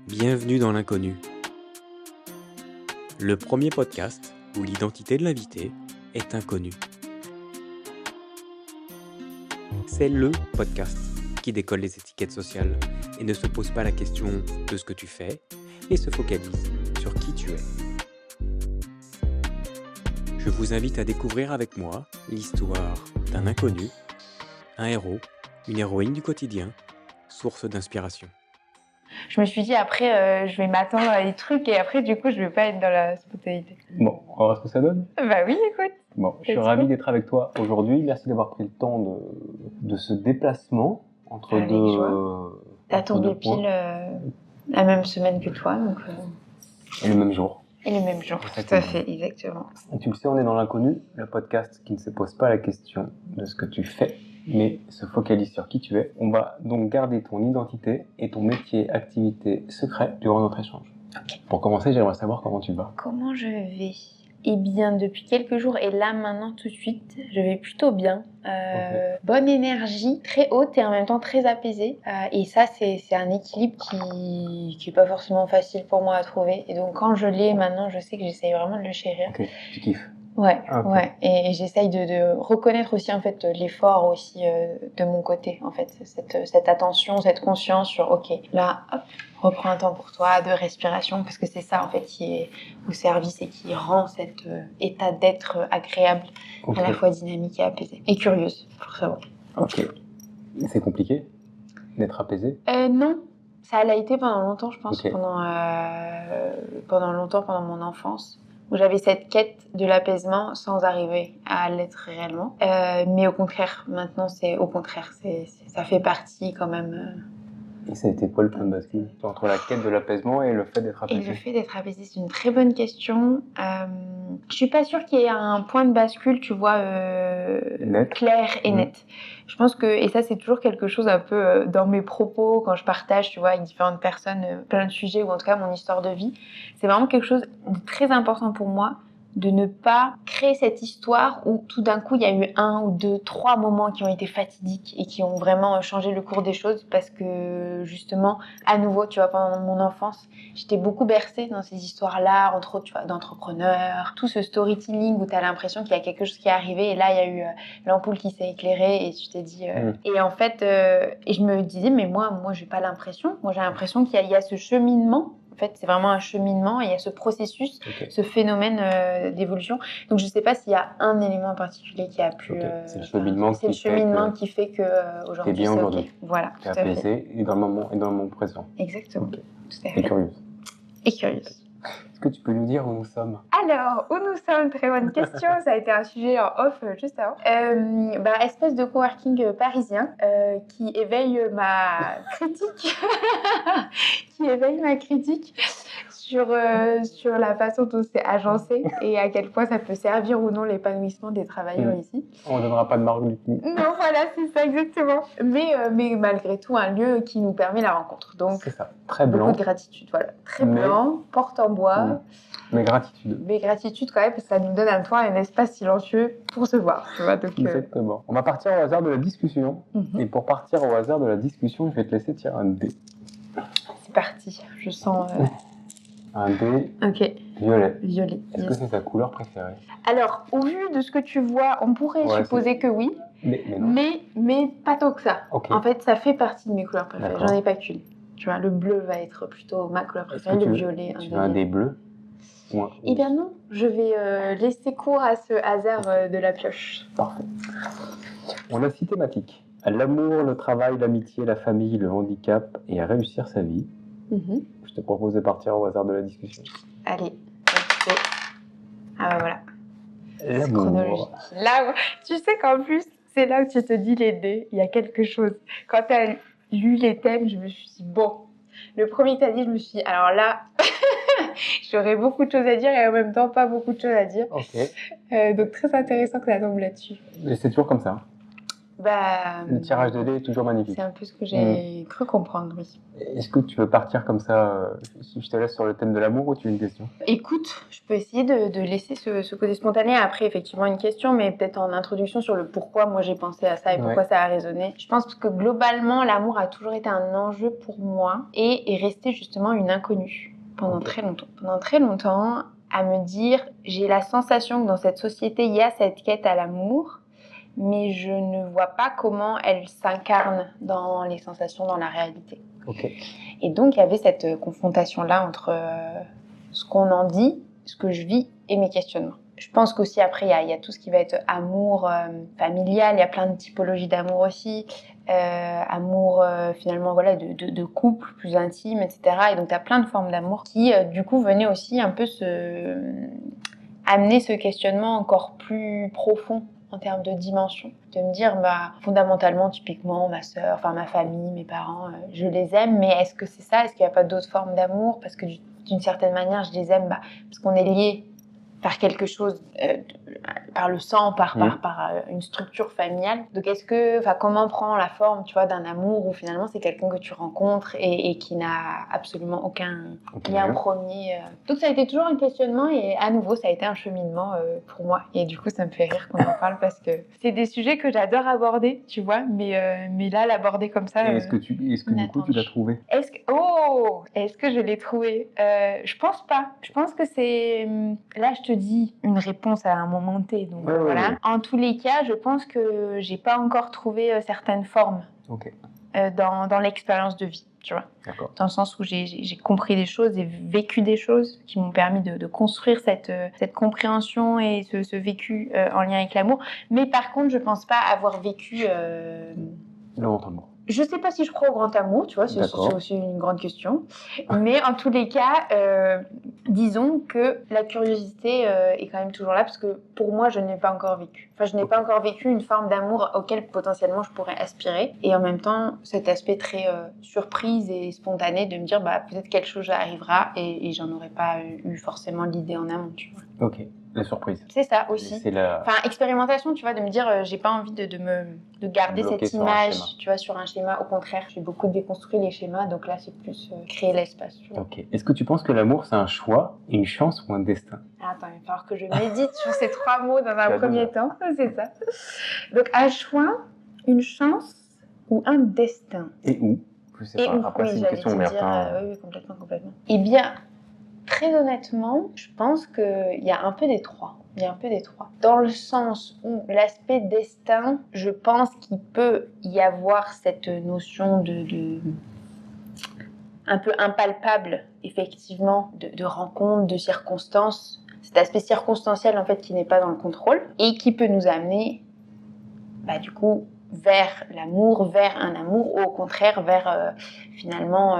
Bienvenue dans l'inconnu. Le premier podcast où l'identité de l'invité est inconnue. C'est le podcast qui décolle les étiquettes sociales et ne se pose pas la question de ce que tu fais et se focalise sur qui tu es. Je vous invite à découvrir avec moi l'histoire d'un inconnu, un héros, une héroïne du quotidien, source d'inspiration. Je me suis dit après, je vais m'attendre à des trucs et après, du coup, je vais pas être dans la spontanéité. Bon, on va voir ce que ça donne. Bah oui, écoute. Bon, je suis ravi d'être avec toi aujourd'hui. Merci d'avoir pris le temps de ce déplacement entre Avec deux. joie. T'as tombé pile la même semaine que toi, donc. Et le même jour. Et le même jour, tout à fait, exactement. Et tu le sais, on est dans l'inconnu, le podcast qui ne se pose pas la question de ce que tu fais, mais se focalise sur qui tu es. On va donc garder ton identité et ton métier, activité secret durant notre échange. Okay. Pour commencer, j'aimerais savoir comment tu vas. Comment je vais ? Eh bien, depuis quelques jours, et là, maintenant, tout de suite, je vais plutôt bien. Okay. Bonne énergie, très haute et en même temps très apaisée. Et ça, c'est un équilibre qui est pas forcément facile pour moi à trouver. Et donc, quand je l'ai, maintenant, je sais que j'essaye vraiment de le chérir. Ok, tu kiffes. Ouais, okay. Ouais. Et j'essaye de reconnaître aussi, en fait, l'effort aussi de mon côté, en fait. Cette attention, cette conscience sur, ok, là, hop, reprends un temps pour toi, de respiration, parce que c'est ça, en fait, qui est au service et qui rend cet état d'être agréable, okay. À la fois dynamique et apaisé. Et curieuse, pour savoir. Ok. C'est compliqué d'être apaisé ? Non. Ça l'a été pendant longtemps, je pense, okay. pendant mon enfance, où j'avais cette quête de l'apaisement sans arriver à l'être réellement. Mais au contraire, maintenant, ça fait partie quand même. Et ça a été quoi le point de bascule entre la quête de l'apaisement et le fait d'être apaisé ? Et le fait d'être apaisé, c'est une très bonne question. Je suis pas sûre qu'il y ait un point de bascule, tu vois, clair et net. Je pense que, et ça c'est toujours quelque chose un peu dans mes propos, quand je partage, tu vois, avec différentes personnes, plein de sujets, ou en tout cas mon histoire de vie, c'est vraiment quelque chose de très important pour moi, de ne pas créer cette histoire où tout d'un coup il y a eu 1 ou 2, 3 moments qui ont été fatidiques et qui ont vraiment changé le cours des choses, parce que justement, à nouveau, tu vois, pendant mon enfance, j'étais beaucoup bercée dans ces histoires-là, entre autres, tu vois, d'entrepreneurs, tout ce storytelling où tu as l'impression qu'il y a quelque chose qui est arrivé et là il y a eu l'ampoule qui s'est éclairée et tu t'es dit et en fait et je me disais mais moi j'ai pas l'impression, moi j'ai l'impression qu'il y a ce cheminement. En fait, c'est vraiment un cheminement et il y a ce processus, ce phénomène d'évolution. Donc, je ne sais pas s'il y a un élément en particulier qui a pu... C'est le cheminement, qui fait que aujourd'hui, c'est bien aujourd'hui. Okay. Voilà, tout à fait. Apaisé et dans le moment présent. Exactement. Okay. Tout à fait. Et curieuse. Et curieuse. Est-ce que tu peux nous dire où nous sommes ? Alors, où nous sommes, très bonne question. Ça a été un sujet en off juste avant. Espèce de coworking parisien qui éveille ma critique. Sur la façon dont c'est agencé et à quel point ça peut servir ou non l'épanouissement des travailleurs ici. On ne donnera pas de marque du tout. Non, voilà, c'est ça exactement. Mais malgré tout, un lieu qui nous permet la rencontre. Donc, c'est ça, très blanc. Beaucoup de gratitude, voilà. Très blanc, porte en bois. Mais gratitude. Mais gratitude quand même, parce que ça nous donne un toit, un espace silencieux pour se voir. Tu vois, donc, exactement. On va partir au hasard de la discussion. Et pour partir au hasard de la discussion, je vais te laisser tirer un dé. C'est parti, je sens... Un dé violet. Est-ce que c'est ta couleur préférée ? Alors, au vu de ce que tu vois, on pourrait supposer que oui, mais pas tant que ça. Okay. En fait, ça fait partie de mes couleurs préférées. J'en ai pas qu'une. Tu vois, le bleu va être plutôt ma couleur préférée, le violet. Tu veux un dé bleu ? Eh bien non, je vais laisser cours à ce hasard de la pioche. Parfait. On a 6 thématiques. L'amour, le travail, l'amitié, la famille, le handicap et à réussir sa vie. Je te propose de partir au hasard de la discussion. Allez, voilà. L'amour. Chronologique. Là, tu sais qu'en plus, c'est là où tu te dis les dés, il y a quelque chose. Quand tu as lu les thèmes, je me suis dit, bon, le premier que tu as dit, je me suis dit, alors là, j'aurais beaucoup de choses à dire et en même temps pas beaucoup de choses à dire. Okay. Donc très intéressant que ça tombe là-dessus. Et c'est toujours comme ça. Le tirage de dés est toujours magnifique. C'est un peu ce que j'ai cru comprendre, oui. Est-ce que tu veux partir comme ça, si je te laisse sur le thème de l'amour, ou tu as une question? Écoute, je peux essayer de laisser ce côté spontané. Après, effectivement, une question, mais peut-être en introduction sur le pourquoi moi j'ai pensé à ça et pourquoi ça a résonné. Je pense que globalement, l'amour a toujours été un enjeu pour moi et est resté justement une inconnue pendant très longtemps. Pendant très longtemps, à me dire, j'ai la sensation que dans cette société, il y a cette quête à l'amour, mais je ne vois pas comment elle s'incarne dans les sensations, dans la réalité. Et donc, il y avait cette confrontation-là entre ce qu'on en dit, ce que je vis et mes questionnements. Je pense qu'aussi après, il y a tout ce qui va être amour familial, il y a plein de typologies d'amour aussi, amour finalement voilà, de couple plus intime, etc. Et donc, tu as plein de formes d'amour qui, du coup, venaient aussi un peu amener ce questionnement encore plus profond en termes de dimension, de me dire fondamentalement, typiquement, ma sœur, enfin ma famille, mes parents, je les aime, mais est-ce que c'est ça? Est-ce qu'il n'y a pas d'autres formes d'amour? Parce que d'une certaine manière, je les aime parce qu'on est liés par quelque chose, par le sang, par une structure familiale. Donc comment prend la forme, tu vois, d'un amour où finalement c'est quelqu'un que tu rencontres et qui n'a absolument aucun lien premier. Donc ça a été toujours un questionnement et à nouveau ça a été un cheminement pour moi. Et du coup ça me fait rire qu'on en parle parce que c'est des sujets que j'adore aborder, tu vois, mais là l'aborder comme ça. Est-ce que du coup tu l'as trouvé? Est-ce que je l'ai trouvé? Je pense pas. Je pense que c'est là je te dis une réponse à un moment T. Donc voilà. En tous les cas, je pense que j'ai pas encore trouvé certaines formes dans l'expérience de vie, tu vois. Dans le sens où j'ai compris des choses et vécu des choses qui m'ont permis de construire cette compréhension et ce vécu en lien avec l'amour. Mais par contre, je pense pas avoir vécu le grand amour. Je sais pas si je crois au grand amour, tu vois, c'est aussi une grande question. Mais en tous les cas, disons que la curiosité est quand même toujours là parce que pour moi, je n'ai pas encore vécu. Enfin, je n'ai pas encore vécu une forme d'amour auquel potentiellement je pourrais aspirer. Et en même temps, cet aspect très surprise et spontané de me dire, peut-être quelque chose arrivera et j'en aurais pas eu forcément l'idée en amont, tu vois. Ok. La surprise. C'est ça aussi. Enfin, expérimentation, tu vois, de me dire, j'ai pas envie de garder cette image, tu vois, sur un schéma. Au contraire, j'ai beaucoup déconstruit les schémas, donc là, c'est plus créer l'espace. Ok. Est-ce que tu penses que l'amour, c'est un choix, une chance ou un destin? Attends, il va falloir que je médite sur ces trois mots dans un premier temps. C'est ça. Donc, un choix, une chance ou un destin? Et où? Je sais pas. Après, c'est une question ouverte. Oui, complètement. Eh bien, très honnêtement, je pense qu'il y a un peu des trois. Dans le sens où l'aspect destin, je pense qu'il peut y avoir cette notion de un peu impalpable, effectivement, de rencontre, de circonstances. Cet aspect circonstanciel, en fait, qui n'est pas dans le contrôle et qui peut nous amener, du coup, vers l'amour, vers un amour, ou au contraire, vers, finalement...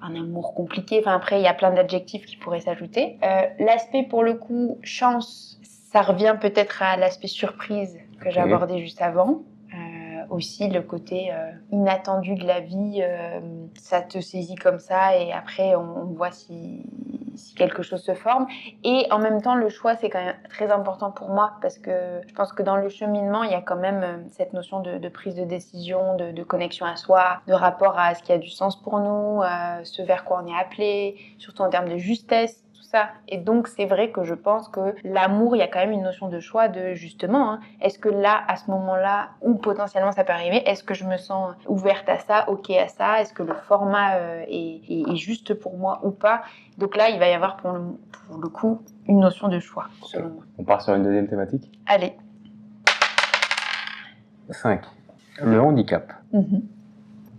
un amour compliqué. Enfin, après, il y a plein d'adjectifs qui pourraient s'ajouter. L'aspect, pour le coup, chance, ça revient peut-être à l'aspect surprise que j'ai abordé juste avant. Aussi, le côté inattendu de la vie, ça te saisit comme ça et après, on voit si quelque chose se forme. Et en même temps, le choix, c'est quand même très important pour moi parce que je pense que dans le cheminement, il y a quand même cette notion de prise de décision, de connexion à soi, de rapport à ce qui a du sens pour nous, ce vers quoi on est appelé, surtout en termes de justesse. Et donc, c'est vrai que je pense que l'amour, il y a quand même une notion de choix de justement, est-ce que là, à ce moment-là, où potentiellement ça peut arriver, est-ce que je me sens ouverte à ça, ok à ça, est-ce que le format est juste pour moi ou pas? Donc là, il va y avoir pour le coup une notion de choix, selon moi. On part sur une deuxième thématique? Allez. 5. Le handicap.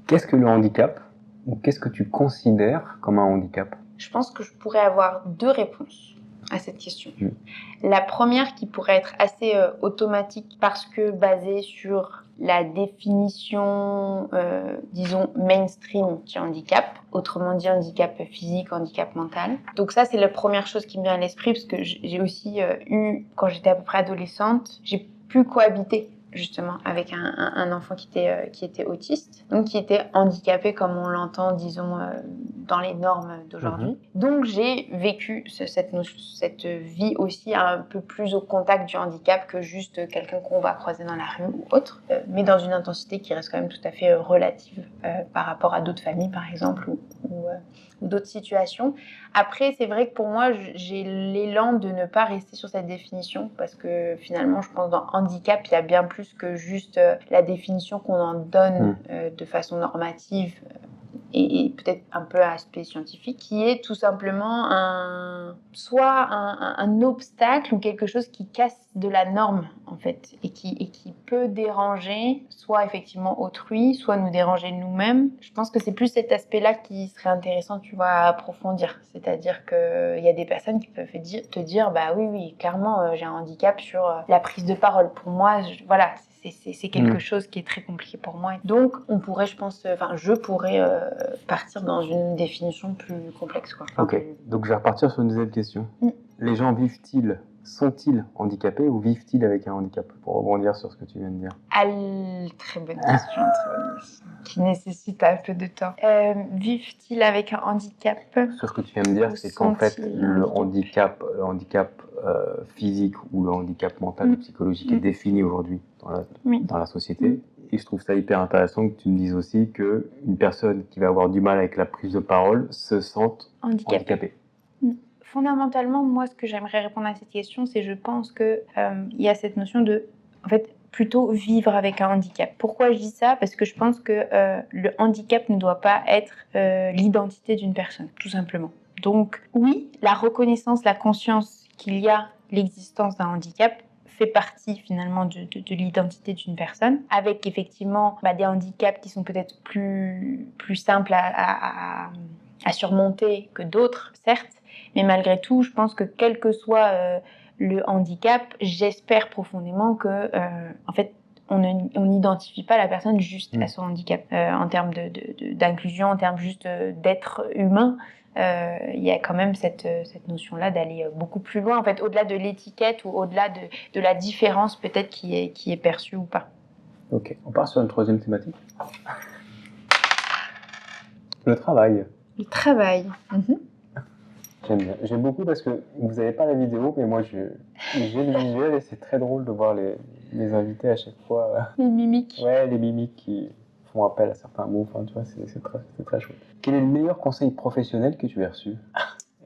Qu'est-ce que le handicap ou qu'est-ce que tu considères comme un handicap? Je pense que je pourrais avoir deux réponses à cette question. La première qui pourrait être assez automatique parce que basée sur la définition, disons, mainstream du handicap, autrement dit handicap physique, handicap mental. Donc ça, c'est la première chose qui me vient à l'esprit parce que j'ai aussi eu, quand j'étais à peu près adolescente, j'ai pu cohabiter justement avec un enfant qui était autiste, donc qui était handicapé comme on l'entend, disons, dans les normes d'aujourd'hui. Donc j'ai vécu cette vie aussi un peu plus au contact du handicap que juste quelqu'un qu'on va croiser dans la rue ou autre, mais dans une intensité qui reste quand même tout à fait relative par rapport à d'autres familles par exemple ou d'autres situations. Après, c'est vrai que pour moi, j'ai l'élan de ne pas rester sur cette définition parce que finalement, je pense dans handicap, il y a bien plus que juste la définition qu'on en donne de façon normative et peut-être un peu à aspect scientifique, qui est tout simplement soit un obstacle ou quelque chose qui casse de la norme, en fait, et qui peut déranger soit effectivement autrui, soit nous déranger nous-mêmes. Je pense que c'est plus cet aspect-là qui serait intéressant, tu vois, à approfondir. C'est-à-dire qu'il y a des personnes qui peuvent te dire, bah oui, clairement, j'ai un handicap sur la prise de parole. Pour moi, voilà, c'est quelque chose qui est très compliqué pour moi. Donc, on pourrait, je pourrais partir dans une définition plus complexe, quoi. Ok, donc je vais repartir sur une deuxième question. Les gens sont-ils handicapés ou vivent-ils avec un handicap? Pour rebondir sur ce que tu viens de dire. Très bonne question, qui nécessite un peu de temps. Vivent-ils avec un handicap? Sur ce que tu viens de dire, c'est qu'en fait, le handicap physique ou le handicap mental ou psychologique est défini aujourd'hui dans la société. Et je trouve ça hyper intéressant que tu me dises aussi qu'une personne qui va avoir du mal avec la prise de parole se sente handicapée. Fondamentalement, moi, ce que j'aimerais répondre à cette question, c'est je pense qu'il y a cette notion de, en fait, plutôt vivre avec un handicap. Pourquoi je dis ça? Parce que je pense que le handicap ne doit pas être l'identité d'une personne, tout simplement. Donc, oui, la reconnaissance, la conscience qu'il y a l'existence d'un handicap fait partie finalement de l'identité d'une personne, avec effectivement des handicaps qui sont peut-être plus simples à surmonter que d'autres, certes, mais malgré tout, je pense que quel que soit le handicap, j'espère profondément que, en fait, on n'identifie pas la personne juste à son handicap. En termes d'inclusion, en termes juste d'être humain, il y a quand même cette notion-là d'aller beaucoup plus loin, en fait, au-delà de l'étiquette ou au-delà de la différence peut-être qui est perçue ou pas. Ok, on part sur une troisième thématique. Le travail. Le travail. J'aime bien. J'aime beaucoup parce que vous n'avez pas la vidéo, mais moi j'ai le visuel et c'est très drôle de voir les invités à chaque fois. Les mimiques. Ouais, les mimiques qui font appel à certains mots. Enfin, tu vois, c'est très chouette. Quel est le meilleur conseil professionnel que tu as reçu?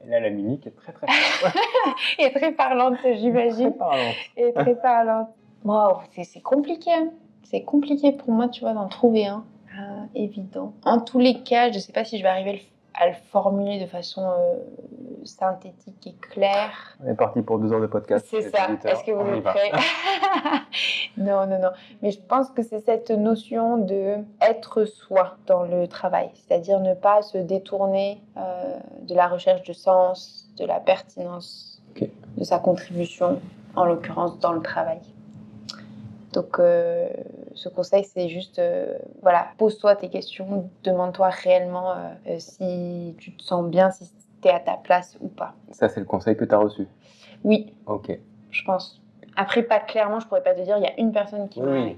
Et là, la mimique est très forte. Et très parlante, j'imagine. Très parlante. Et très parlante. Wow, c'est compliqué. Hein. C'est compliqué pour moi, tu vois, d'en trouver un évident. En tous les cas, je ne sais pas si je vais arriver à le formuler de façon synthétique et claire. On est parti pour 2 heures de podcast. C'est ça. Est-ce que vous êtes prêts? Non. Mais je pense que c'est cette notion de être soi dans le travail. C'est-à-dire ne pas se détourner de la recherche de sens, de la pertinence de sa contribution, en l'occurrence dans le travail. Donc, ce conseil, c'est juste, pose-toi tes questions, demande-toi réellement si tu te sens bien, si tu es à ta place ou pas. Ça, c'est le conseil que tu as reçu? Oui. Ok. Je pense. Après, pas clairement, je pourrais pas te dire, il y a une personne qui mais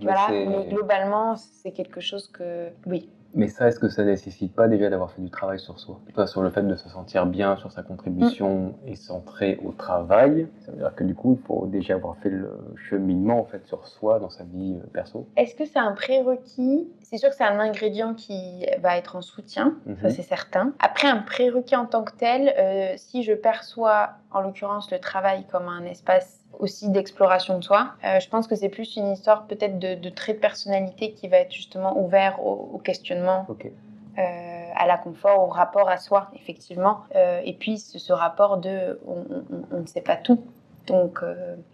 globalement, c'est quelque chose que, oui. Mais ça, est-ce que ça nécessite pas déjà d'avoir fait du travail sur soi? Sur le fait de se sentir bien sur sa contribution et centré au travail. Ça veut dire que du coup, il faut déjà avoir fait le cheminement en fait sur soi dans sa vie perso. Est-ce que c'est un prérequis? C'est sûr que c'est un ingrédient qui va être en soutien, ça c'est certain. Après, un prérequis en tant que tel, si je perçois en l'occurrence le travail comme un espace aussi d'exploration de soi, je pense que c'est plus une histoire peut-être de trait de personnalité qui va être justement ouvert au questionnement, à la confort, au rapport à soi, effectivement. Et puis ce rapport de on ne sait pas tout. Donc,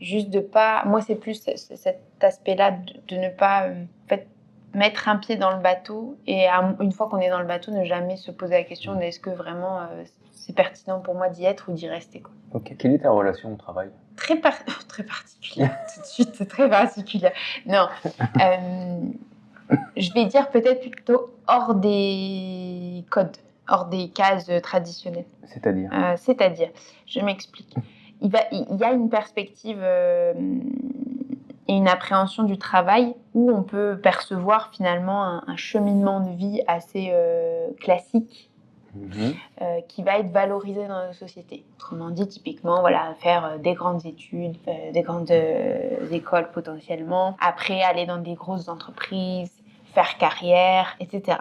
juste de pas... Moi, c'est plus cet aspect-là de ne pas en fait, mettre un pied dans le bateau et une fois qu'on est dans le bateau, ne jamais se poser la question de est-ce que vraiment c'est pertinent pour moi d'y être ou d'y rester, quoi. Ok. Quelle est ta relation au travail? Très particulière, tout de suite, c'est très particulière. Non, je vais dire peut-être plutôt hors des codes, hors des cases traditionnelles. C'est-à-dire C'est-à-dire, je m'explique. Il y a une perspective et une appréhension du travail où on peut percevoir finalement un cheminement de vie assez classique qui va être valorisé dans nos sociétés. Autrement dit, typiquement, voilà, faire des grandes études, des grandes écoles potentiellement, après aller dans des grosses entreprises, faire carrière, etc.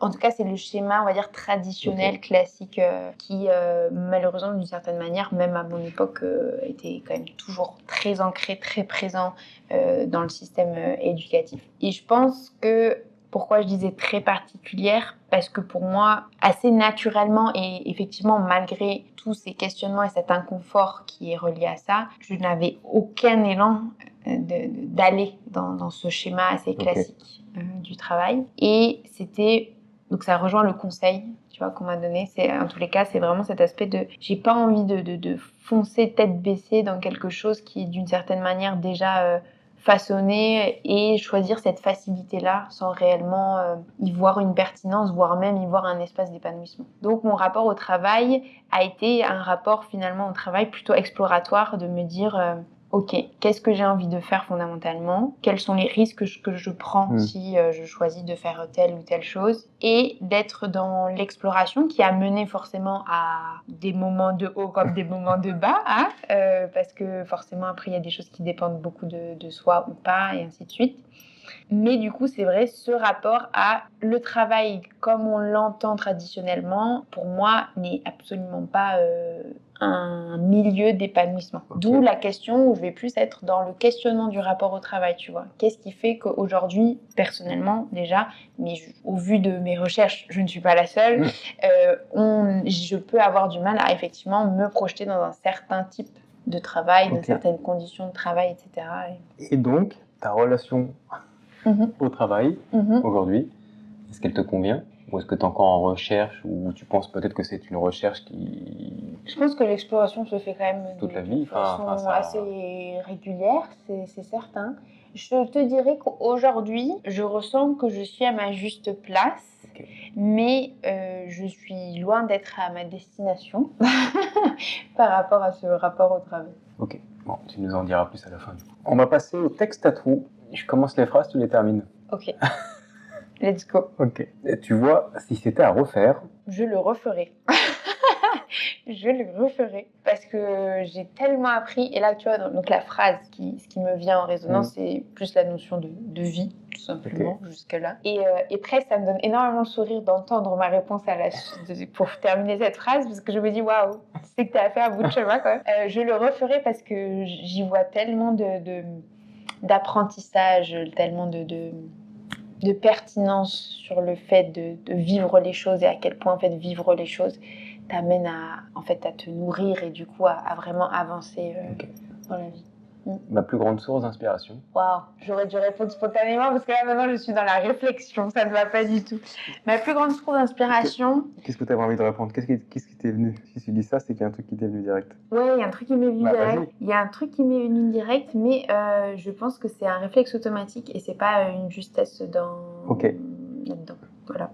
En tout cas, c'est le schéma, on va dire, traditionnel, classique, qui, malheureusement, d'une certaine manière, même à mon époque, était quand même toujours très ancré, très présent dans le système éducatif. Et je pense que, pourquoi je disais très particulière, parce que pour moi, assez naturellement, et effectivement, malgré tous ces questionnements et cet inconfort qui est relié à ça, je n'avais aucun élan d'aller dans ce schéma assez classique du travail. Et c'était... Donc ça rejoint le conseil, tu vois, qu'on m'a donné. C'est, en tous les cas, c'est vraiment cet aspect de... J'ai pas envie de foncer tête baissée dans quelque chose qui est d'une certaine manière déjà façonné et choisir cette facilité-là sans réellement y voir une pertinence, voire même y voir un espace d'épanouissement. Donc mon rapport au travail a été un rapport finalement au travail plutôt exploratoire, de me dire... Ok, qu'est-ce que j'ai envie de faire fondamentalement? Quels sont les risques que je prends si je choisis de faire telle ou telle chose? Et d'être dans l'exploration qui a mené forcément à des moments de haut comme des moments de bas, hein, parce que forcément après il y a des choses qui dépendent beaucoup de soi ou pas, et ainsi de suite. Mais du coup, c'est vrai, ce rapport à le travail comme on l'entend traditionnellement, pour moi, n'est absolument pas un milieu d'épanouissement. D'où la question où je vais plus être dans le questionnement du rapport au travail, tu vois. Qu'est-ce qui fait qu'aujourd'hui, personnellement, déjà, mais au vu de mes recherches, je ne suis pas la seule, je peux avoir du mal à effectivement me projeter dans un certain type de travail, dans certaines conditions de travail, etc. Et donc, ta relation au travail, aujourd'hui, est-ce qu'elle te convient? Ou est-ce que tu es encore en recherche, ou tu penses peut-être que c'est une recherche qui... Je pense que l'exploration se fait quand même toute la vie, de façon assez régulière, c'est certain. Je te dirais qu'aujourd'hui, je ressens que je suis à ma juste place, mais je suis loin d'être à ma destination par rapport à ce rapport au travail. Ok, bon, tu nous en diras plus à la fin. On va passer au texte à trous. Je commence les phrases, tu les termines. Ok. Let's go. Ok. Et tu vois, si c'était à refaire... Je le referai. Je le referai. Parce que j'ai tellement appris. Et là, tu vois, donc la phrase ce qui me vient en résonance, c'est plus la notion de vie, tout simplement, jusque-là. Et presque, ça me donne énormément le sourire d'entendre ma réponse pour terminer cette phrase, parce que je me dis, waouh, c'est que tu as fait un bout de chemin, quand même. Je le referai parce que j'y vois tellement d'apprentissage, tellement de pertinence sur le fait de vivre les choses, et à quel point en fait vivre les choses t'amène à te nourrir et du coup à vraiment avancer dans la vie. Ma plus grande source d'inspiration. Waouh, j'aurais dû répondre spontanément parce que là maintenant je suis dans la réflexion, ça ne va pas du tout. Ma plus grande source d'inspiration... Qu'est-ce que tu avais envie de répondre? Qu'est-ce qui t'est venu? Si tu dis ça, c'est qu'il y a un truc qui t'est venu direct. Ouais, il y a un truc qui m'est venu direct. Il y a un truc qui m'est venu direct, mais je pense que c'est un réflexe automatique et c'est pas une justesse là-dedans. Voilà.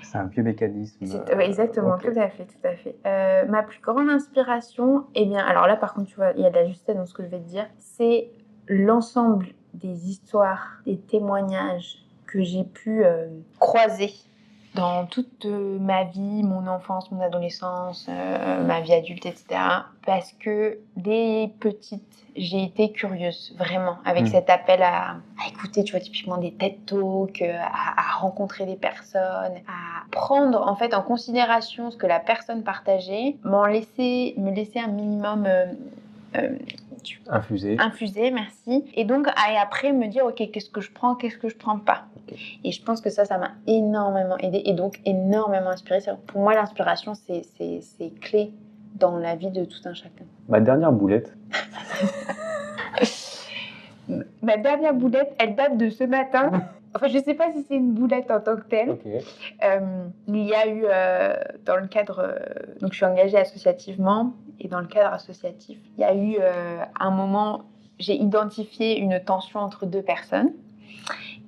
C'est un vieux mécanisme. Exactement, tout à fait. Ma plus grande inspiration, eh bien, alors là par contre, tu vois, il y a de la justesse dans ce que je vais te dire, c'est l'ensemble des histoires, des témoignages que j'ai pu croiser dans toute ma vie, mon enfance, mon adolescence, ma vie adulte, etc. Parce que dès petite, j'ai été curieuse, vraiment, avec cet appel à écouter, tu vois, typiquement des TED Talks, à rencontrer des personnes, à prendre en fait en considération ce que la personne partageait, me laisser un minimum infusé, merci. Et donc après me dire, ok, qu'est-ce que je prends pas. Et je pense que ça m'a énormément aidé et donc énormément inspiré. Pour moi, l'inspiration, c'est clé dans la vie de tout un chacun. Ma dernière boulette. Ma dernière boulette, elle date de ce matin. Enfin, je ne sais pas si c'est une boulette en tant que telle. Il y a eu, dans le cadre... donc, je suis engagée associativement. Et dans le cadre associatif, il y a eu un moment, j'ai identifié une tension entre deux personnes.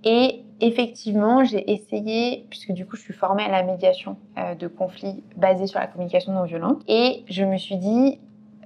Et effectivement, j'ai essayé, puisque du coup, je suis formée à la médiation de conflits basés sur la communication non violente. Et je me suis dit...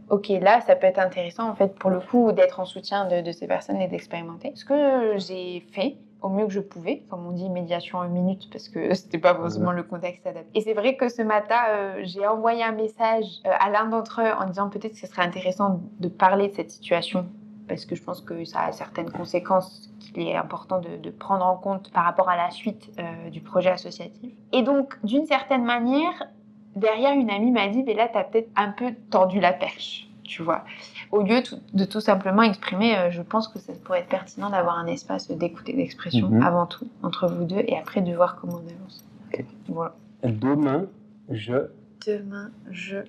Ok, là, ça peut être intéressant, en fait, pour le coup, d'être en soutien de ces personnes et d'expérimenter. Ce que j'ai fait, au mieux que je pouvais. Comme on dit, médiation en minutes, parce que c'était pas forcément le contexte adapté. Et c'est vrai que ce matin, j'ai envoyé un message à l'un d'entre eux en disant peut-être que ce serait intéressant de parler de cette situation, parce que je pense que ça a certaines conséquences qu'il est important de prendre en compte par rapport à la suite du projet associatif. Et donc, d'une certaine manière, derrière, une amie m'a dit, mais là, t'as peut-être un peu tordu la perche, tu vois. Au lieu de tout simplement exprimer, je pense que ça pourrait être pertinent d'avoir un espace d'écoute et d'expression avant tout, entre vous deux, et après de voir comment on avance. Okay. Voilà. Demain,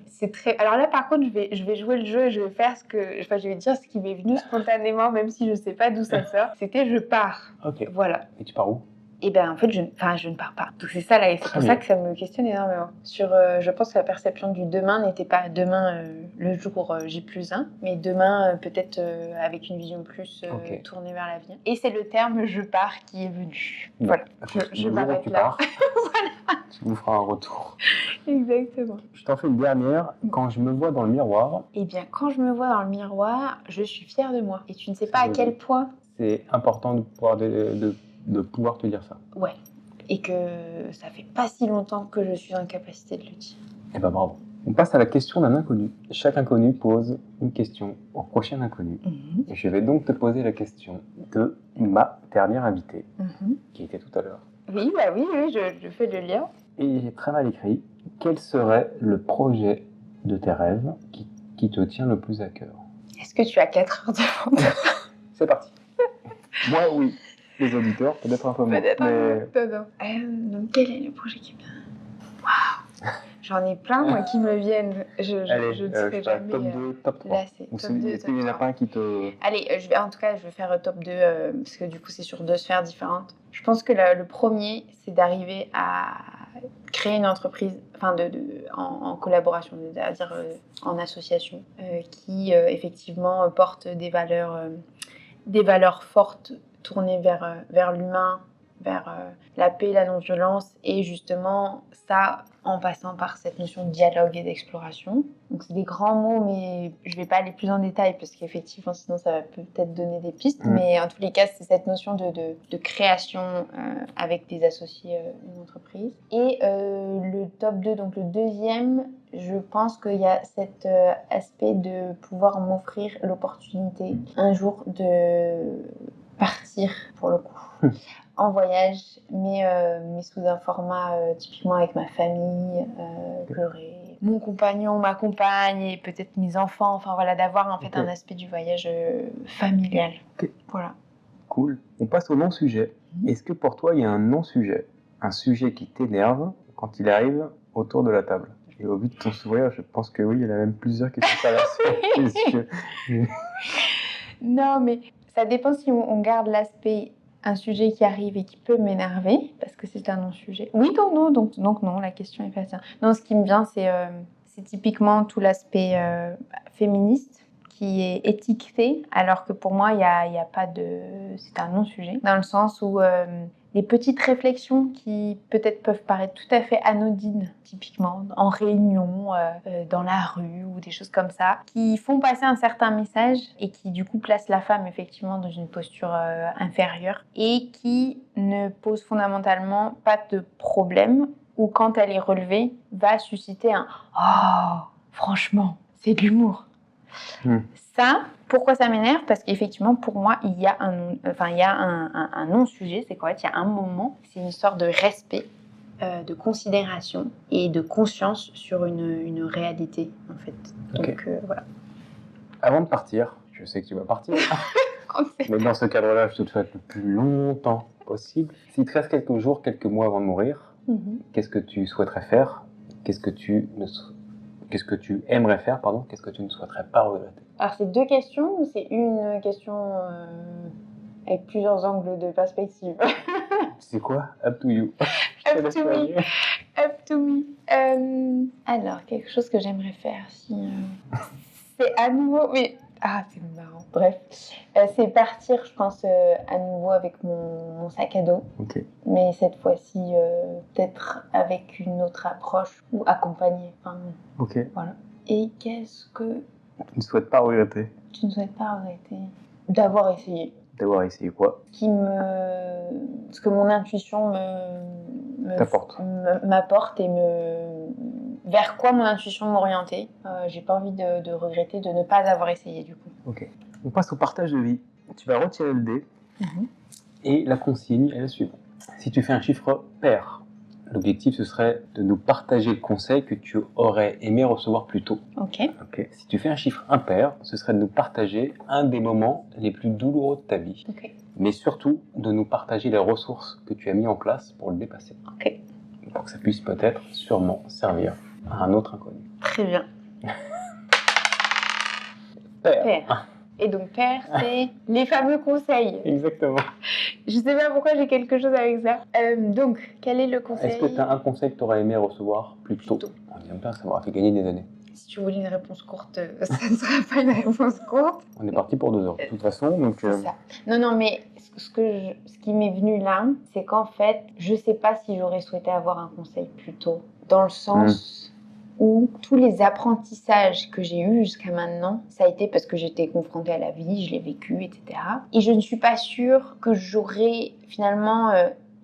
c'est très... Alors là, par contre, je vais jouer le jeu et je vais faire je vais dire ce qui m'est venu spontanément, même si je sais pas d'où ça sort. C'était je pars. Ok. Voilà. Et tu pars où? Et ben en fait, je ne pars pas. Donc c'est ça là, et c'est pour ça que ça me questionne énormément. Je pense que la perception du demain n'était pas demain le jour J+1, mais demain peut-être avec une vision plus tournée vers l'avenir. Et c'est le terme je pars qui est venu. Bon, voilà. Je m'arrête là. Voilà. Tu nous feras un retour. Exactement. Je t'en fais une dernière. Quand je me vois dans le miroir. Eh bien, quand je me vois dans le miroir, je suis fière de moi. Et tu ne sais pas à quel point. C'est important de pouvoir te dire ça. Ouais. Et que ça fait pas si longtemps que je suis en capacité de le dire. Eh ben bravo. On passe à la question d'un inconnu. Chaque inconnu pose une question au prochain inconnu. Et je vais donc te poser la question de ma dernière invitée, qui était tout à l'heure. Oui, je fais le lien. Et j'ai très mal écrit. Quel serait le projet de tes rêves qui te tient le plus à cœur? Est-ce que tu as 4 heures devant toi? C'est parti. Moi, oui. Les auditeurs, peut-être un peu moins. Peut-être un peu. Donc, quel est le projet qui me vient? Waouh! J'en ai plein, moi, qui me viennent. Je ne serai jamais... Top 2, top 3. Lassée. Est-ce qu'il n'y en a pas un qui te... Allez, en tout cas, je vais faire top 2, parce que du coup, c'est sur 2 sphères différentes. Je pense que le premier, c'est d'arriver à créer une entreprise, enfin, en collaboration, c'est-à-dire en association, qui, effectivement, porte des valeurs fortes tournées vers l'humain, vers la paix, la non-violence, et justement ça en passant par cette notion de dialogue et d'exploration. Donc c'est des grands mots, mais je ne vais pas aller plus en détail parce qu'effectivement sinon ça va peut-être donner des pistes, mais en tous les cas c'est cette notion de création avec des associés, une entreprise. Et le top 2, donc le deuxième, je pense qu'il y a cet aspect de pouvoir m'offrir l'opportunité un jour de partir pour le coup en voyage, mais sous un format typiquement avec ma famille, j'aurai mon compagnon, ma compagne et peut-être mes enfants, enfin voilà, d'avoir en fait un aspect du voyage familial. Voilà. Cool. On passe au non-sujet. Est-ce que pour toi il y a un non-sujet, un sujet qui t'énerve quand il arrive autour de la table? Et au vu de ton sourire, je pense que oui, il y en a même plusieurs qui sont traversés. Non, mais ça dépend si on garde l'aspect un sujet qui arrive et qui peut m'énerver, parce que c'est un non-sujet. Oui, non, donc non, la question est pas ça. Non, ce qui me vient, c'est typiquement tout l'aspect féministe qui est étiqueté, alors que pour moi, il y a pas de... C'est un non-sujet, dans le sens où des petites réflexions qui peut-être peuvent paraître tout à fait anodines, typiquement en réunion, dans la rue ou des choses comme ça, qui font passer un certain message et qui du coup placent la femme effectivement dans une posture inférieure et qui ne posent fondamentalement pas de problème, ou quand elle est relevée, va susciter un « Oh, franchement, c'est de l'humour ». Ça, pourquoi ça m'énerve? Parce qu'effectivement, pour moi, il y a un non-sujet, c'est correct, il y a un moment, c'est une sorte de respect, de considération et de conscience sur une réalité, en fait. Donc, voilà. Avant de partir, je sais que tu vas partir, mais dans ce cadre-là, je te le souhaite le plus longtemps possible. S'il te reste quelques jours, quelques mois avant de mourir, qu'est-ce que tu souhaiterais faire? Qu'est-ce que tu aimerais faire, pardon? Qu'est-ce que tu ne souhaiterais pas regretter? Alors, c'est 2 questions ou c'est une question avec plusieurs angles de perspective? C'est quoi? Up to you. Up to me. Alors, quelque chose que j'aimerais faire, c'est à nouveau... Mais... Ah, c'est marrant. Bref. C'est partir, je pense, à nouveau avec mon sac à dos. Mais cette fois-ci, peut-être avec une autre approche ou accompagnée. Enfin, voilà. Et qu'est-ce que... Tu ne souhaites pas regretter? Tu ne souhaites pas regretter? D'avoir essayé. D'avoir essayé quoi? Ce que mon intuition m'apporte et vers quoi mon intuition m'orientait. J'ai pas envie de regretter de ne pas avoir essayé du coup. Ok. On passe au partage de vie. Tu vas retirer le dé et la consigne est la suivante. Si tu fais un chiffre pair, l'objectif ce serait de nous partager le conseil que tu aurais aimé recevoir plus tôt. Ok. Si tu fais un chiffre impair, ce serait de nous partager un des moments les plus douloureux de ta vie. Ok. Mais surtout de nous partager les ressources que tu as mis en place pour le dépasser. Ok. Pour que ça puisse peut-être sûrement servir à un autre inconnu. Très bien. Pair. Et donc pair, c'est les fameux conseils. Exactement. Je sais pas pourquoi j'ai quelque chose avec ça. Donc, quel est le conseil? Est-ce que tu as un conseil que tu aurais aimé recevoir plus tôt? On aime bien, ça m'aurait fait gagner des années. Si tu voulais une réponse courte, ça ne sera pas une réponse courte. On est parti pour 2 heures, de toute façon. Donc, C'est ça. Non, mais ce qui m'est venu là, c'est qu'en fait, je sais pas si j'aurais souhaité avoir un conseil plus tôt. Dans le sens où tous les apprentissages que j'ai eus jusqu'à maintenant, ça a été parce que j'étais confrontée à la vie, je l'ai vécu, etc. Et je ne suis pas sûre que j'aurais finalement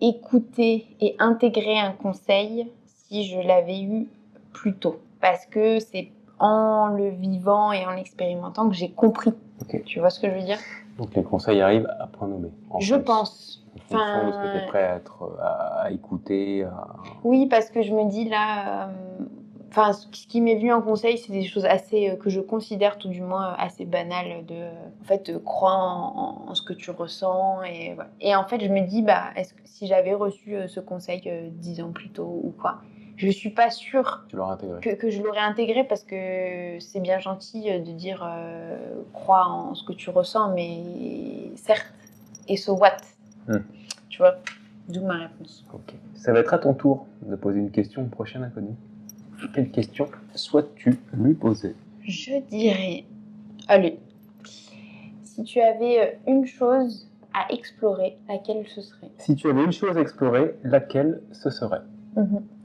écouté et intégré un conseil si je l'avais eu plus tôt. Parce que c'est en le vivant et en l'expérimentant que j'ai compris. Ok. Tu vois ce que je veux dire? Donc les conseils arrivent à point nommé. Je pense. En fonction de ce que tu es prêt à écouter. Oui, parce que je me dis là... ce qui m'est venu en conseil, c'est des choses assez que je considère tout du moins assez banales de croire en ce que tu ressens et voilà. Et en fait, je me dis est-ce que si j'avais reçu ce conseil 10 ans plus tôt ou quoi, je suis pas sûre que je l'aurais intégré parce que c'est bien gentil de dire crois en ce que tu ressens, mais certes, et so what? Tu vois, d'où ma réponse. Ok. Ça va être à ton tour de poser une question au prochain inconnu. Quelle question souhaites-tu lui poser? Je dirais, allez, si tu avais une chose à explorer, laquelle ce serait? Si tu avais une chose à explorer, laquelle ce serait?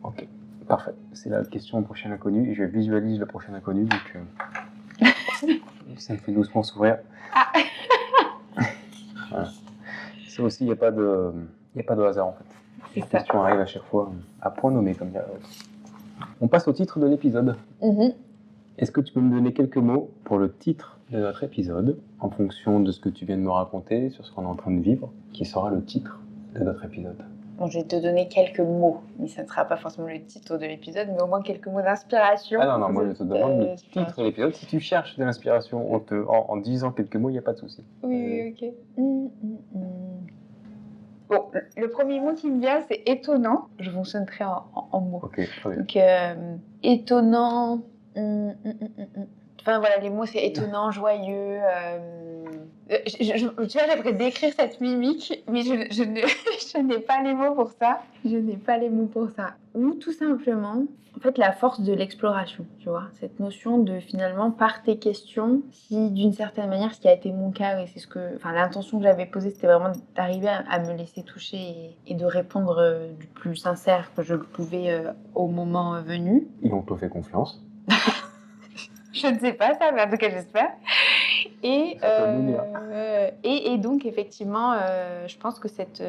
Ok, parfait. C'est la question au prochain inconnu et je visualise le prochain inconnu, donc ça me fait doucement sourire. Voilà. Ça aussi, il n'y a pas de hasard en fait. Les questions arrivent à chaque fois à point nommé, comme dirait l'autre. On passe au titre de l'épisode. Est-ce que tu peux me donner quelques mots pour le titre de notre épisode, en fonction de ce que tu viens de me raconter, sur ce qu'on est en train de vivre, qui sera le titre de notre épisode? Bon, je vais te donner quelques mots, mais ça ne sera pas forcément le titre de l'épisode, mais au moins quelques mots d'inspiration. Ah non, moi je te demande le titre de l'épisode. Si tu cherches de l'inspiration en disant quelques mots, il n'y a pas de souci. Oui, ok. Bon, le premier mot qui me vient, c'est étonnant. Je fonctionnerai en mots. Ok, très bien. Donc, étonnant. Enfin voilà, les mots c'est étonnant, joyeux. Tu vois, j'aimerais décrire cette mimique, mais je n'ai pas les mots pour ça. Je n'ai pas les mots pour ça. Ou tout simplement, en fait, la force de l'exploration, tu vois. Cette notion de finalement, par tes questions, si d'une certaine manière, ce qui a été mon cas, et c'est l'intention que j'avais posée, c'était vraiment d'arriver à me laisser toucher et de répondre du plus sincère que je le pouvais au moment venu. Et on te fait confiance. Je ne sais pas ça, mais en tout cas j'espère. Et donc effectivement, je pense que cet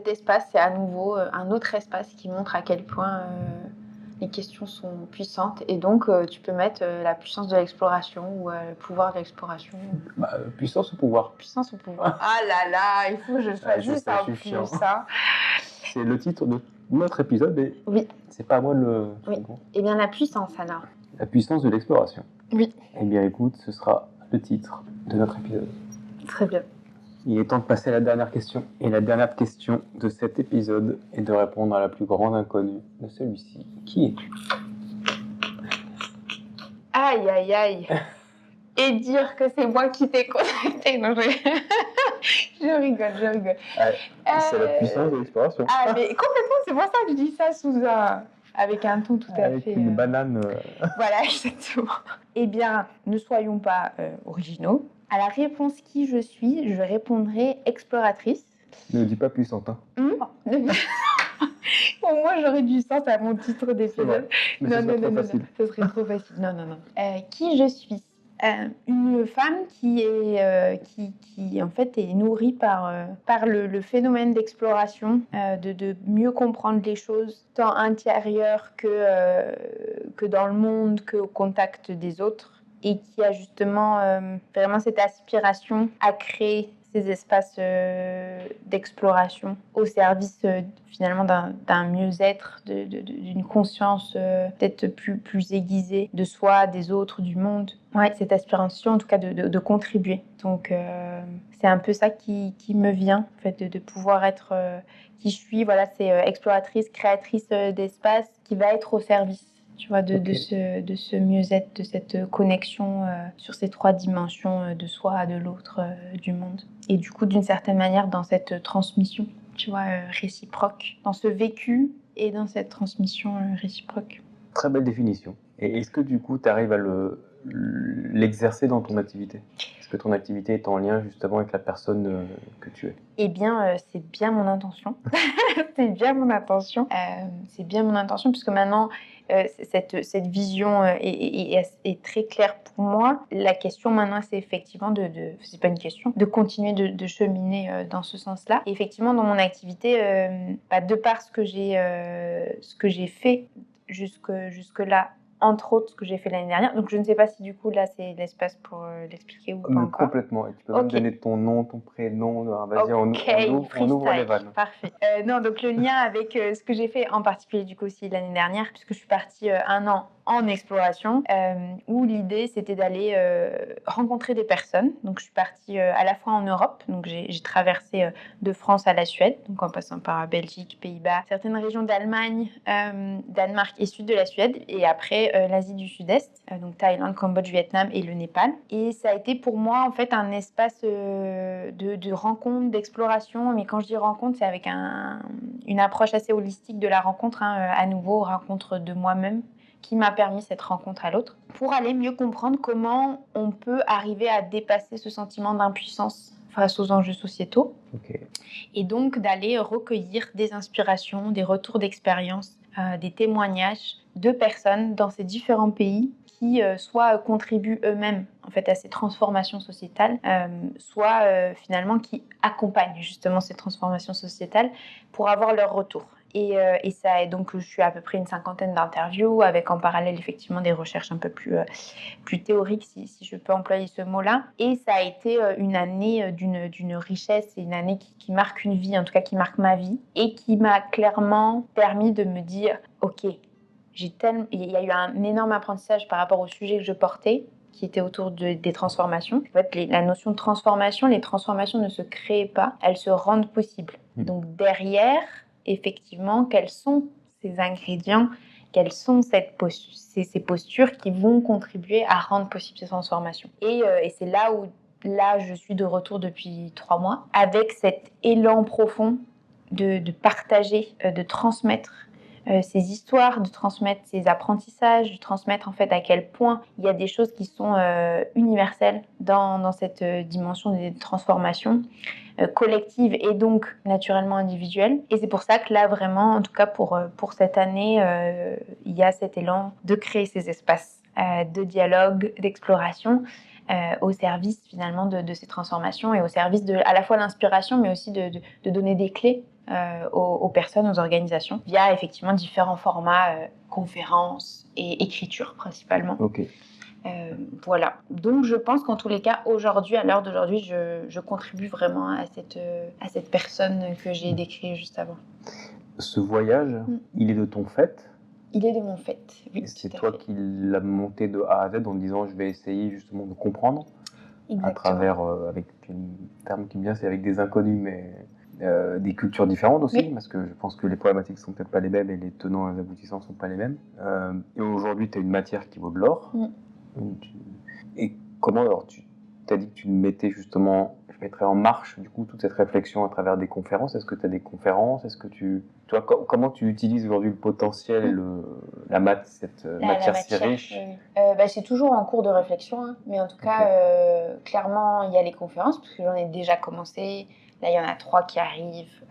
espace, c'est à nouveau un autre espace qui montre à quel point les questions sont puissantes. Et donc tu peux mettre la puissance de l'exploration ou le pouvoir de l'exploration. Puissance ou pouvoir? Puissance ou pouvoir. Ah là là, il faut que je fasse juste un plus ça. C'est le titre de notre épisode et oui. C'est pas à moi de le... Oui. Eh bien la puissance alors. La puissance de l'exploration. Oui. Eh bien écoute, ce sera le titre de notre épisode. Très bien. Il est temps de passer à la dernière question. Et la dernière question de cet épisode est de répondre à la plus grande inconnue de celui-ci. Qui es-tu? Aïe, aïe, aïe. Et dire que c'est moi qui t'ai contacté. Non, je rigole. C'est la puissance de l'exploration. Ah, mais complètement, c'est pour ça que je dis ça avec un ton tout à fait... Avec une banane... Voilà, exactement. Eh bien, ne soyons pas originaux. À la réponse qui je suis, je répondrai exploratrice. Ne dis pas puissante, hein. Pour moi, j'aurais du sens à mon titre d'épisode. Non, ce serait trop facile. Non. Qui je suis? Une femme qui en fait est nourrie par le phénomène d'exploration, de mieux comprendre les choses, tant intérieures que dans le monde, qu'au contact des autres, et qui a justement vraiment cette aspiration à créer ces espaces d'exploration au service finalement d'un mieux-être, d'une conscience peut-être plus aiguisée de soi, des autres, du monde. Ouais, cette aspiration en tout cas de contribuer. Donc c'est un peu ça qui me vient en fait, de pouvoir être qui je suis. Voilà, c'est exploratrice, créatrice d'espace qui va être au service, tu vois, de ce mieux-être, de cette connexion sur ces 3 dimensions de soi, de l'autre, du monde. Et du coup, d'une certaine manière, dans cette transmission, tu vois, réciproque, dans ce vécu et dans cette transmission réciproque. Très belle définition. Et est-ce que du coup, tu arrives à l'exercer dans ton activité ? Est-ce que ton activité est en lien justement avec la personne que tu es ? Eh bien, c'est bien mon intention. C'est bien mon intention. C'est bien mon intention, puisque maintenant, cette vision est très claire pour moi. La question maintenant, c'est effectivement c'est pas une question, de continuer de cheminer dans ce sens-là. Et effectivement, dans mon activité, de par ce que j'ai fait jusque-là, entre autres ce que j'ai fait l'année dernière. Donc je ne sais pas si du coup là c'est l'espace pour l'expliquer ou pas encore. Complètement. Et tu peux même donner ton nom, ton prénom. Vas-y, on ouvre les vannes. Parfait. Non, donc le lien avec ce que j'ai fait en particulier du coup aussi l'année dernière, puisque je suis partie 1 an en exploration, où l'idée c'était d'aller rencontrer des personnes. Donc je suis partie à la fois en Europe, donc j'ai traversé de France à la Suède, donc en passant par Belgique, Pays-Bas, certaines régions d'Allemagne, Danemark et sud de la Suède, et après l'Asie du Sud-Est, donc Thaïlande, Cambodge, Vietnam et le Népal. Et ça a été pour moi en fait un espace de rencontre, d'exploration, mais quand je dis rencontre, c'est avec une approche assez holistique de la rencontre, à nouveau rencontre de moi-même, qui m'a permis cette rencontre à l'autre, pour aller mieux comprendre comment on peut arriver à dépasser ce sentiment d'impuissance face aux enjeux sociétaux. Et donc d'aller recueillir des inspirations, des retours d'expérience, des témoignages de personnes dans ces différents pays qui soit contribuent eux-mêmes en fait à ces transformations sociétales, soit finalement qui accompagnent justement ces transformations sociétales pour avoir leur retour. Et donc je suis à peu près une 50aine d'interviews, avec en parallèle effectivement des recherches un peu plus théoriques, si je peux employer ce mot-là. Et ça a été une année d'une richesse, et une année qui marque une vie, en tout cas qui marque ma vie, et qui m'a clairement permis de me dire, ok, il y a eu un énorme apprentissage par rapport au sujet que je portais, qui était autour des transformations. En fait, la notion de transformation, les transformations ne se créent pas, elles se rendent possibles. Donc derrière, effectivement, quels sont ces ingrédients, quelles sont ces postures qui vont contribuer à rendre possible ces transformations. Et c'est là où je suis de retour depuis 3 mois, avec cet élan profond de partager, de transmettre ces histoires, de transmettre ces apprentissages, de transmettre en fait à quel point il y a des choses qui sont universelles dans cette dimension des transformations collectives et donc naturellement individuelles. Et c'est pour ça que là vraiment, en tout cas pour cette année, il y a cet élan de créer ces espaces de dialogue, d'exploration, au service finalement de ces transformations, et au service de à la fois l'inspiration, mais aussi de donner des clés aux personnes, aux organisations, via effectivement différents formats, conférences et écriture principalement. Voilà. Donc je pense qu'en tous les cas, aujourd'hui, à l'heure d'aujourd'hui, je contribue vraiment à cette personne que j'ai décrite juste avant. Ce voyage, il est de ton fait ? Il est de mon fait, oui. C'est toi qui l'as monté de A à Z en disant je vais essayer justement de comprendre. Exactement. À travers, avec un terme qui me vient, c'est avec des inconnus, mais des cultures différentes aussi, parce que je pense que les problématiques sont peut-être pas les mêmes et les tenants et les aboutissants sont pas les mêmes. Et aujourd'hui, tu as une matière qui vaut de l'or. Et comment, alors, tu as dit que tu mettrais en marche du coup toute cette réflexion à travers des conférences. Est-ce que tu as des conférences? Est-ce que comment tu utilises aujourd'hui le potentiel, cette matière si riche? C'est toujours en cours de réflexion, mais en tout cas, clairement, il y a les conférences, parce que j'en ai déjà commencé. Là, il y en a 3 qui arrivent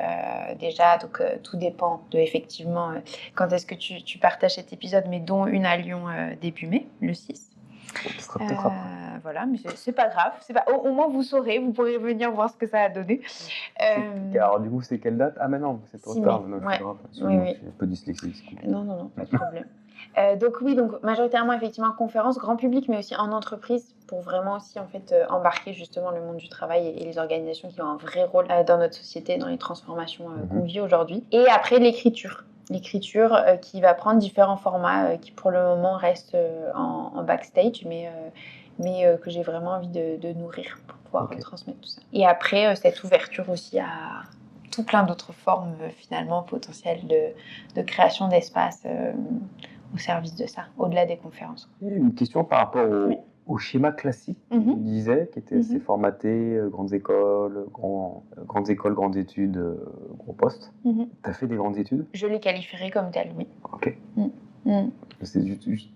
déjà, donc tout dépend de effectivement quand est-ce que tu partages cet épisode, mais dont une à Lyon début mai, le 6. Ce sera peut-être après. Voilà, mais c'est pas grave. Au moins, vous saurez, vous pourrez venir voir ce que ça a donné. Alors, du coup, c'est quelle date? Ah, mais non, c'est trop 6 tard. mai. Non, Ouais. c'est grave. Oui. J'ai un peu dyslexie. Non, pas de problème. Donc majoritairement effectivement conférences, grand public, mais aussi en entreprise pour vraiment aussi en fait embarquer justement le monde du travail et les organisations qui ont un vrai rôle dans notre société, dans les transformations qu'on vit aujourd'hui. Et après l'écriture qui va prendre différents formats qui pour le moment restent en backstage, mais que j'ai vraiment envie de nourrir pour pouvoir transmettre tout ça. Et après cette ouverture aussi à tout plein d'autres formes finalement potentielles de création d'espace au service de ça, au-delà des conférences. Il y a une question par rapport au schéma classique, tu disais, qui était assez formaté, grandes écoles, grandes études, gros postes. Tu as fait des grandes études? Je les qualifierais comme telles, oui. Ok. C'est juste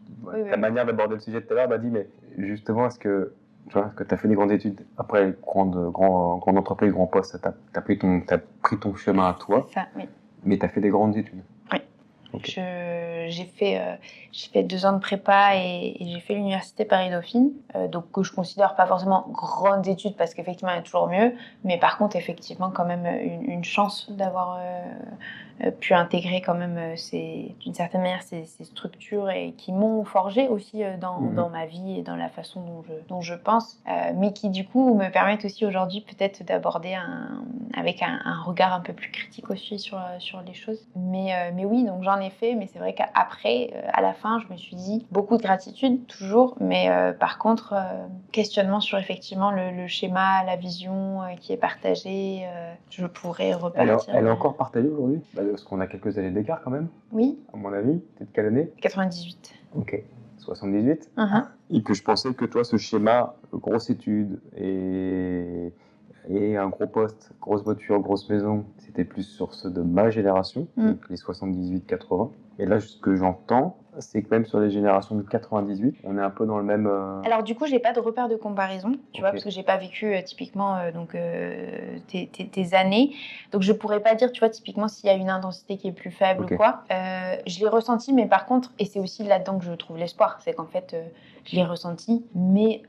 ta manière d'aborder le sujet de tout à l'heure m'a dit, mais justement, est-ce que tu as fait des grandes études, après grande entreprise, grand poste, tu as pris ton chemin à toi, c'est ça, oui. Mais tu as fait des grandes études? Oui. Okay. J'ai fait 2 ans de prépa et j'ai fait l'université Paris-Dauphine, donc que je considère pas forcément grandes études parce qu'effectivement il y a toujours mieux, mais par contre effectivement quand même une chance d'avoir pu intégrer quand même d'une certaine manière ces structures et qui m'ont forgé aussi dans ma vie et dans la façon dont je pense, mais qui du coup me permettent aussi aujourd'hui peut-être d'aborder avec un regard un peu plus critique aussi sur les choses. Mais oui, donc j'en ai fait, mais c'est vrai qu'après, à la fin, je me suis dit beaucoup de gratitude, toujours, mais par contre, questionnement sur effectivement le schéma, la vision qui est partagée, je pourrais repartir. Elle est encore partagée aujourd'hui? Parce qu'on a quelques années d'écart quand même. Oui. À mon avis, t'es de quelle année? 98. Ok. 78. Et que je pensais que toi, ce schéma, grosse étude et un gros poste, grosse voiture, grosse maison, c'était plus sur ceux de ma génération, donc les 78-80. Et là, ce que j'entends, c'est que même sur les générations de 98, on est un peu dans le même... Alors du coup, j'ai pas de repère de comparaison, tu vois, parce que j'ai pas vécu typiquement tes années. Donc je pourrais pas dire, tu vois, typiquement s'il y a une intensité qui est plus faible ou quoi. Je l'ai ressenti, mais par contre, et c'est aussi là-dedans que je trouve l'espoir, c'est qu'en fait, je l'ai ressenti, mais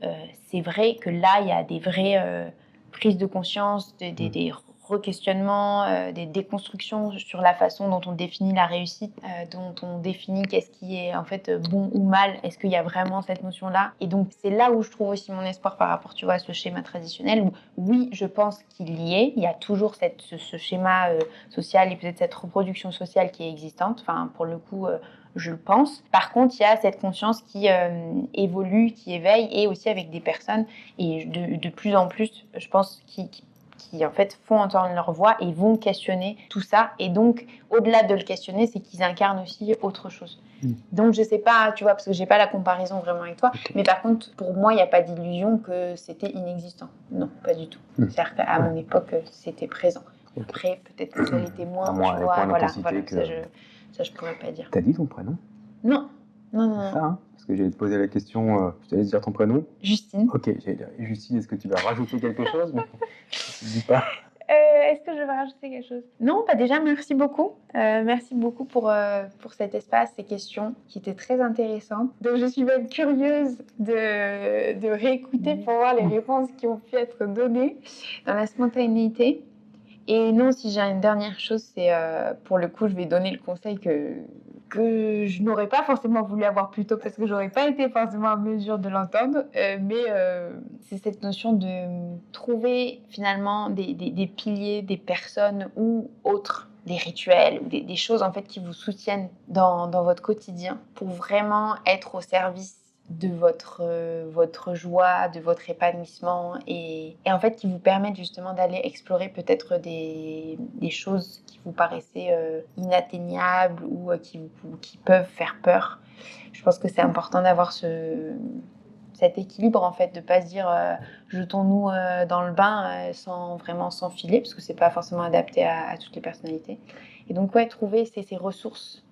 c'est vrai que là, il y a des vraies prises de conscience, des re-questionnements, des déconstructions sur la façon dont on définit la réussite, dont on définit qu'est-ce qui est en fait bon ou mal, est-ce qu'il y a vraiment cette notion-là. Et donc c'est là où je trouve aussi mon espoir par rapport, tu vois, à ce schéma traditionnel où oui, je pense qu'il y est, il y a toujours ce schéma social et peut-être cette reproduction sociale qui est existante, enfin pour le coup je le pense. Par contre, il y a cette conscience qui évolue, qui éveille, et aussi avec des personnes, et de plus en plus, je pense, qui en fait font entendre leur voix et vont questionner tout ça. Et donc, au-delà de le questionner, c'est qu'ils incarnent aussi autre chose. Donc, je sais pas, tu vois, parce que j'ai pas la comparaison vraiment avec toi, mais par contre, pour moi, il n'y a pas d'illusion que c'était inexistant. Non, pas du tout. C'est-à-dire qu'à mon époque, c'était présent. Après, peut-être que ça l'était moins, tu vois, voilà, ça je pourrais pas dire. T'as dit ton prénom? Non. Ça, hein, parce que j'allais te poser la question, je t'allais dire ton prénom. Justine. Ok, j'allais dire Justine, est-ce que tu vas rajouter quelque chose? Mais je dis pas. Est-ce que je vais rajouter quelque chose? Non, déjà, merci beaucoup. Merci beaucoup pour cet espace, ces questions qui étaient très intéressantes. Donc, je suis même curieuse de réécouter pour voir les réponses qui ont pu être données dans la spontanéité. Et non, si j'ai une dernière chose, c'est pour le coup, je vais donner le conseil que je n'aurais pas forcément voulu avoir plus tôt parce que j'aurais pas été forcément en mesure de l'entendre, mais c'est cette notion de trouver finalement des piliers, des personnes ou autres, des rituels ou des choses en fait qui vous soutiennent dans votre quotidien pour vraiment être au service de votre joie, de votre épanouissement et en fait qui vous permettent justement d'aller explorer peut-être des choses qui vous paraissaient inatteignables ou qui peuvent faire peur. Je pense que c'est important d'avoir cet équilibre en fait, de pas se dire jetons-nous dans le bain sans vraiment s'enfiler parce que c'est pas forcément adapté à toutes les personnalités. Et donc trouver ces ressources,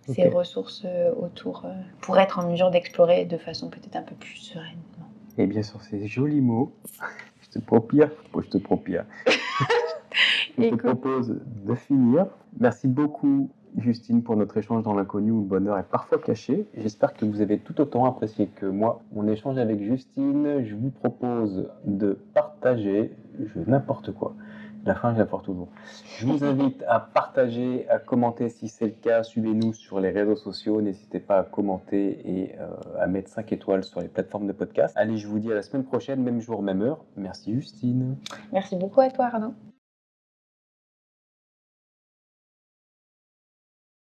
autour pour être en mesure d'explorer de façon peut-être un peu plus sereine. Et bien sur ces jolis mots, je te propose de finir. Merci beaucoup Justine, pour notre échange dans l'inconnu où le bonheur est parfois caché. J'espère que vous avez tout autant apprécié que moi mon échange avec Justine. Je vous propose de partager n'importe quoi. La fin, je la porte toujours. Je vous invite à partager, à commenter si c'est le cas. Suivez-nous sur les réseaux sociaux. N'hésitez pas à commenter et à mettre 5 étoiles sur les plateformes de podcast. Allez, je vous dis à la semaine prochaine, même jour, même heure. Merci Justine. Merci beaucoup à toi Arnaud.